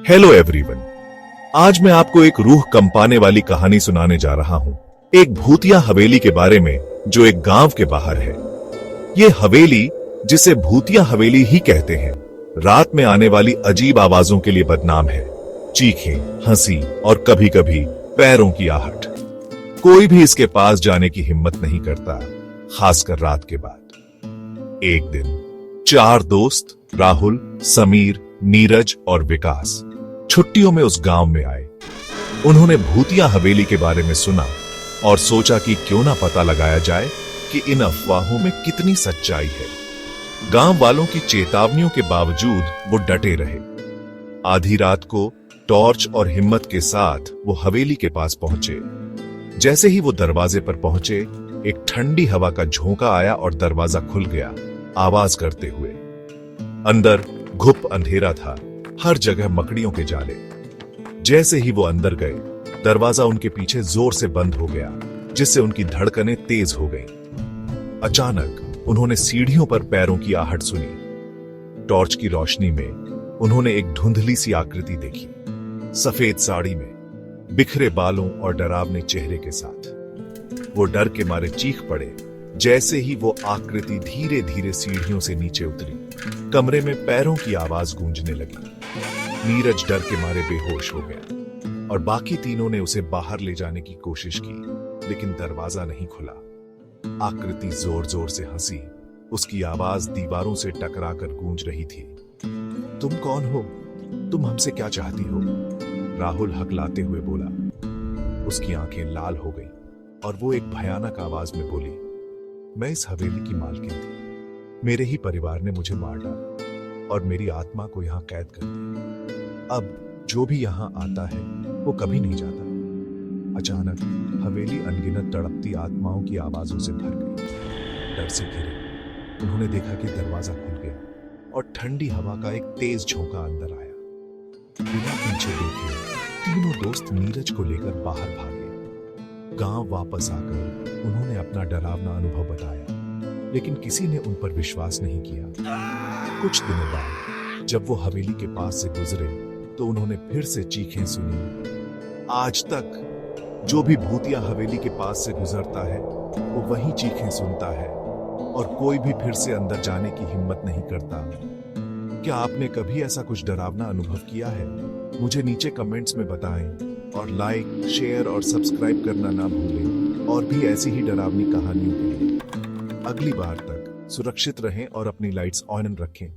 Hello everyone, आज मैं आपको एक रूह कंपाने वाली कहानी सुनाने जा रहा हूं। एक भूतिया हवेली के बारे में जो एक गांव के बाहर है। ये हवेली, जिसे भूतिया हवेली ही कहते हैं, रात में आने वाली अजीब आवाजों के लिए बदनाम है। चीखें, हंसी और कभी कभी पैरों की आहट। कोई भी इसके पास जाने की हिम्मत नहीं करता, खासकर रात के बाद। एक दिन 4 दोस्त राहुल, समीर, नीरज और विकास छुट्टियों में उस गांव में आए। उन्होंने भूतिया हवेली के बारे में सुना और सोचा कि क्यों ना पता लगाया जाए कि इन अफवाहों में कितनी सच्चाई है। गांव वालों की चेतावनियों के बावजूद वो डटे रहे। आधी रात को टॉर्च और हिम्मत के साथ वो हवेली के पास पहुंचे। जैसे ही वो दरवाजे पर पहुंचे, एक ठंडी हवा का झोंका आया और दरवाजा खुल गया, आवाज करते हुए। अंदर घुप अंधेरा था, हर जगह मकड़ियों के जाले। जैसे ही वो अंदर गए, दरवाजा उनके पीछे जोर से बंद हो गया, जिससे उनकी धड़कनें तेज हो गईं। अचानक उन्होंने सीढ़ियों पर पैरों की आहट सुनी। टॉर्च की रोशनी में उन्होंने एक धुंधली सी आकृति देखी, सफेद साड़ी में, बिखरे बालों और डरावने चेहरे के साथ। वो डर के मारे चीख पड़े जैसे ही वो आकृति धीरे धीरे सीढ़ियों से नीचे उतरी। कमरे में पैरों की आवाज गूंजने लगी। नीरज डर के मारे बेहोश हो गया और बाकी तीनों ने उसे बाहर ले जाने की कोशिश की, लेकिन दरवाजा नहीं खुला। आकृति जोर जोर से हंसी, उसकी आवाज दीवारों से टकराकर गूंज रही थी। तुम कौन हो? तुम हमसे क्या चाहती हो? राहुल हकलाते हुए बोला। उसकी आंखें लाल हो गई और वो एक भयानक आवाज में बोली, मैं इस हवेली की मालकिन थी। मेरे ही परिवार ने मुझे मार डाला और मेरी आत्मा को यहां कैद कर दिया। अब जो भी यहां आता है वो कभी नहीं जाता। अचानक हवेली अनगिनत तड़पती आत्माओं की आवाजों से भर गई। डर से घिरे उन्होंने देखा कि दरवाजा खुल गया और ठंडी हवा का एक तेज झोंका अंदर आया। बिना पीछे देखे तीनों दोस्त नीरज को लेकर बाहर भागे। गांव वापस आकर उन्होंने अपना डरावना अनुभव बताया, लेकिन किसी ने उन पर विश्वास नहीं किया। कुछ दिनों बाद जब वो हवेली के पास से गुजरे तो उन्होंने फिर से चीखें सुनी। आज तक जो भी भूतिया हवेली के पास से गुजरता है वो वही चीखें सुनता है और कोई भी फिर से अंदर जाने की हिम्मत नहीं करता। क्या आपने कभी ऐसा कुछ डरावना अनुभव किया है? मुझे नीचे कमेंट्स में बताएं और लाइक, शेयर और सब्सक्राइब करना ना भूलें और भी ऐसी ही डरावनी कहानियों के लिए। अगली बार तक सुरक्षित रहें और अपनी लाइट्स ऑन रखें।